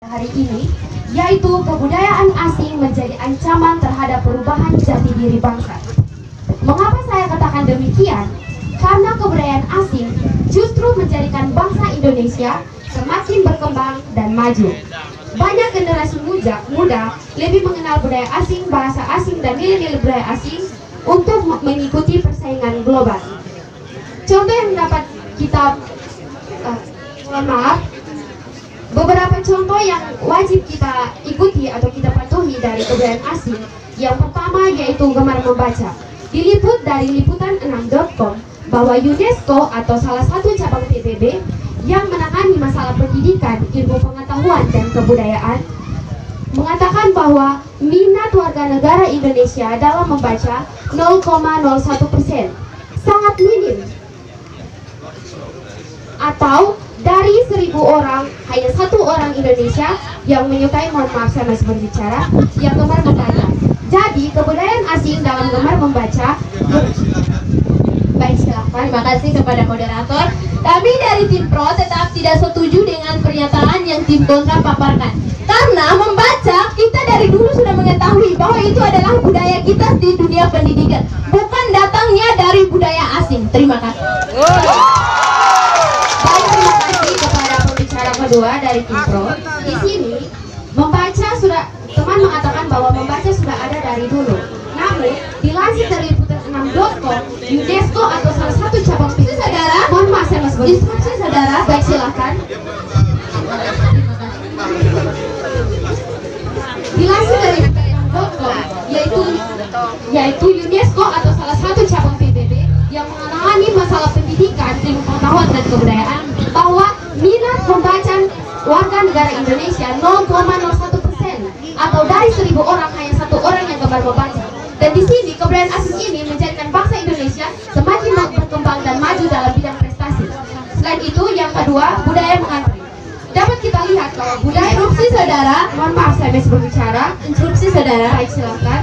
hari ini, yaitu kebudayaan asing menjadi ancaman terhadap perubahan jati diri bangsa. Mengapa saya katakan demikian? Karena kebudayaan asing justru menjadikan bangsa Indonesia semakin berkembang dan maju. Banyak generasi muda lebih mengenal budaya asing, bahasa asing, dan nilai-nilai budaya asing untuk mengikuti persaingan global. Contoh yang dapat kita beberapa contoh yang wajib kita ikuti atau kita patuhi dari kebudayaan asing. Yang pertama yaitu gemar membaca. Diliput dari liputan6.com bahwa UNESCO atau salah satu cabang PBB yang menangani masalah pendidikan, ilmu pengetahuan, dan kebudayaan mengatakan bahwa minat warga negara Indonesia dalam membaca 0,01%, sangat minim. Atau dari 1.000 orang, hanya 1 orang Indonesia yang menyukai, mohon maaf saya masih berbicara, yang gemar membaca. Jadi kebudayaan asing dalam gemar membaca. Baik, silakan. Terima kasih kepada moderator. Kami dari tim pro tetap tidak setuju dengan pernyataan yang tim kontra paparkan. Karena membaca, kita dari dulu sudah mengetahui bahwa itu adalah budaya kita di dunia pendidikan, bukan datangnya dari budaya asing. Terima kasih. Baik, terima kasih kepada pembicara kedua dari tim pro. Di sini membaca sudah, teman mengatakan bahwa membaca sudah ada dari dulu. Namun dilansir dari liputan6.com, UNESCO atau salah satu cabang PBB, saudara, mohon maaf saya masih instruksi saudara. Baik, silakan. Dilansir dari liputan6.com, yaitu UNESCO atau salah satu cabang PBB yang menangani masalah pendidikan, ilmu pengetahuan, dan kebudayaan, bahwa minat membaca warga negara Indonesia 0,01%, atau dari 1.000 orang hanya 1 orang yang gemar membaca. Dan di sini kebudayaan asing ini menjadikan bangsa Indonesia semakin berkembang dan maju dalam bidang prestasi. Selain itu, yang kedua, budaya mengantri. Dapat kita lihat bahwa budaya Instruksi saudara, mohon maaf saya masih berbicara. instruksi saudara. Baik, silakan.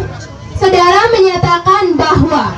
Saudara menyatakan bahwa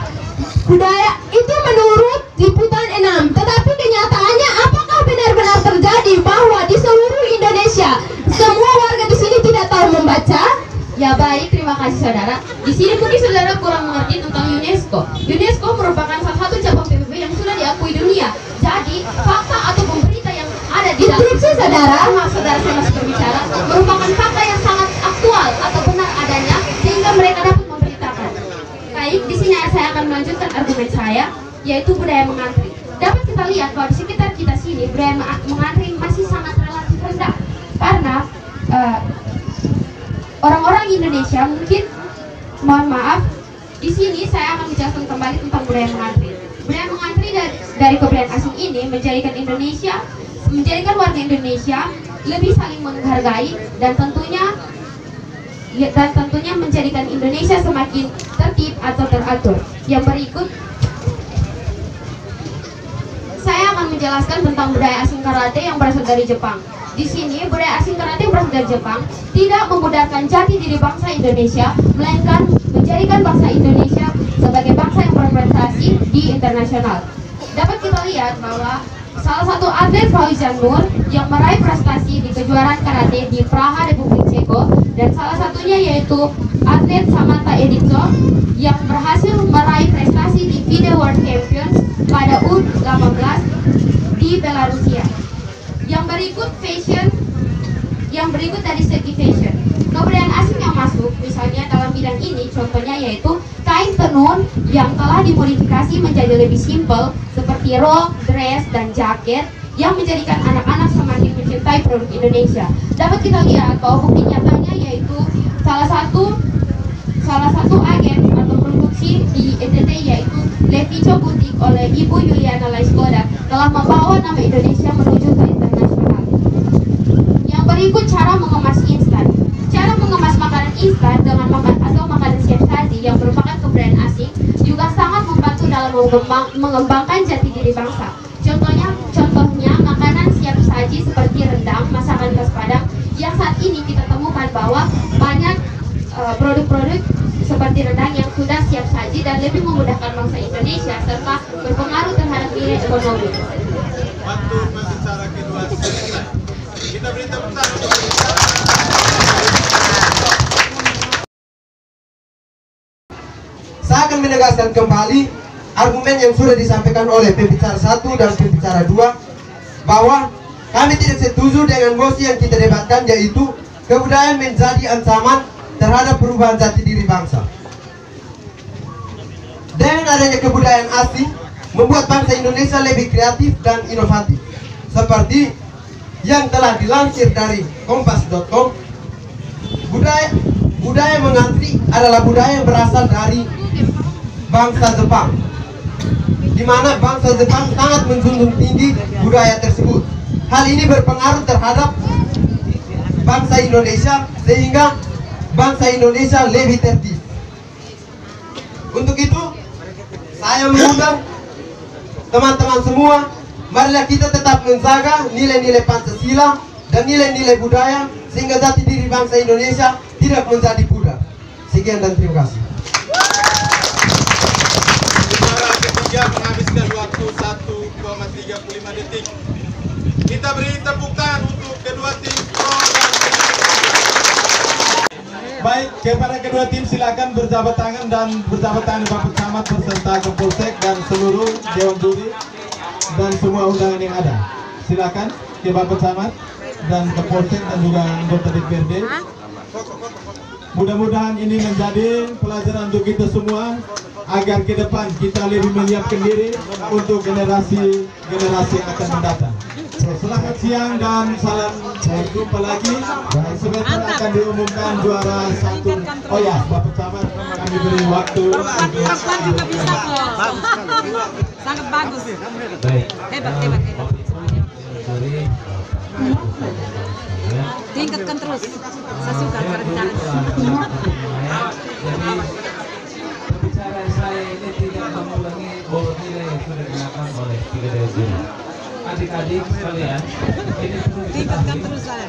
budaya itu menurut liputan 6, tetapi kenyataannya apakah benar-benar terjadi bahwa di seluruh Indonesia semua warga di sini tidak tahu membaca? Ya baik, terima kasih saudara. Di sini mungkin saudara kurang mengerti tentang UNESCO. UNESCO merupakan salah satu cabang PBB yang sudah diakui dunia. Jadi fakta atau berita yang ada di dalam Instruksi saudara. maaf saudara saya masih berbicara, merupakan fakta yang sangat aktual atau benar adanya sehingga mereka dapat memberitakan. Baik, di sini saya akan melanjutkan argumen saya, yaitu budaya mengantri. Dapat kita lihat bahwa di sekitar kita sini budaya mengantri masih sangat relatif rendah karena orang-orang Indonesia mungkin, mohon maaf, di sini saya akan menjelaskan kembali tentang budaya mengantri. Budaya mengantri dari kebudayaan asing ini menjadikan warga Indonesia lebih saling menghargai dan tentunya menjadikan Indonesia semakin tertib atau teratur. Yang berikut saya akan menjelaskan tentang budaya asing karate yang berasal dari Jepang. Di sini budaya asing karate yang berasal dari Jepang tidak memudahkan jati diri bangsa Indonesia, melainkan menjadikan bangsa Indonesia sebagai bangsa yang berprestasi di internasional. Dapat kita lihat bahwa salah satu atlet Fauzan Nur yang meraih prestasi di kejuaraan karate di Praha, Republik Ceko, dan salah satunya yaitu atlet Samantha Edison yang berhasil meraih prestasi di FIDE World Champions pada U18 di Belarusia. Yang berikut dari segi fashion. Kebudayaan asing yang masuk misalnya dalam bidang ini contohnya yaitu kain tenun yang telah dimodifikasi menjadi lebih simpel seperti rok, dress, dan jaket yang menjadikan anak-anak semakin mencintai produk Indonesia. Dapat kita lihat bahwa bukti nyatanya yaitu salah satu agen atau produksi di NTT yaitu Levico Boutique oleh Ibu Yuliana Laiskoda telah membawa nama Indonesia menuju ke internasional. Yang berikut cara mengemas instan. Cara mengemas makanan instan dengan makanan siap saji yang merupakan kebudayaan asing juga sangat membantu dalam mengembangkan jati diri bangsa. Contohnya makanan siap saji seperti rendang, masakan khas Padang yang saat ini kita temukan bahwa banyak produk-produk seperti rendang yang sudah siap saji dan lebih memudahkan bangsa Indonesia serta berpengaruh terhadap nilai ekonomi. Waktu pembicara kedua selesai. Kita beri tepuk tangan. menegaskan kembali argumen yang sudah disampaikan oleh pembicara 1 dan pembicara 2 bahwa kami tidak setuju dengan mosi yang kita debatkan, yaitu kebudayaan menjadi ancaman terhadap perubahan jati diri bangsa. Dengan adanya kebudayaan asing membuat bangsa Indonesia lebih kreatif dan inovatif. Seperti yang telah dilansir dari kompas.com, budaya mengantri adalah budaya yang berasal dari bangsa Jepang, di mana bangsa Jepang sangat menjunjung tinggi budaya tersebut. Hal ini berpengaruh terhadap bangsa Indonesia sehingga bangsa Indonesia lebih tertib. Untuk itu, saya mengundang teman-teman semua, marilah kita tetap menjaga nilai-nilai Pancasila dan nilai-nilai budaya sehingga jati diri bangsa Indonesia tidak menjadi pudar. Sekian dan terima kasih. Bicara ketiga menghabiskan waktu 1,35 detik. Kita beri tepuk tangan untuk kedua tim pro dan tim. Baik, kepada kedua tim silakan berjabat tangan Bapak Camat beserta Kapolsek dan seluruh dewan juri dan semua undangan yang ada. Silakan ke Bapak Camat dan Kapolsek dan juga anggota DPRD. Mudah-mudahan ini menjadi pelajaran untuk kita semua agar ke depan kita lebih menyiapkan diri untuk generasi yang akan mendatang. Selamat siang dan salam, sampai jumpa lagi. Sebentar akan diumumkan juara satu. Oh ya, Bapak Camat kami beri waktu. Juga bisa kok. Sangat bagus. Baik. Hebat. Tingkatkan terus. Saya suka cara bicara. Jadi pembicaraan saya ini tidak mengulangi bahwa nilai yang sudah dilakukan oleh tiga dewan juri. Adik-adik sekalian, ini perlu Tingkatkan terus saya.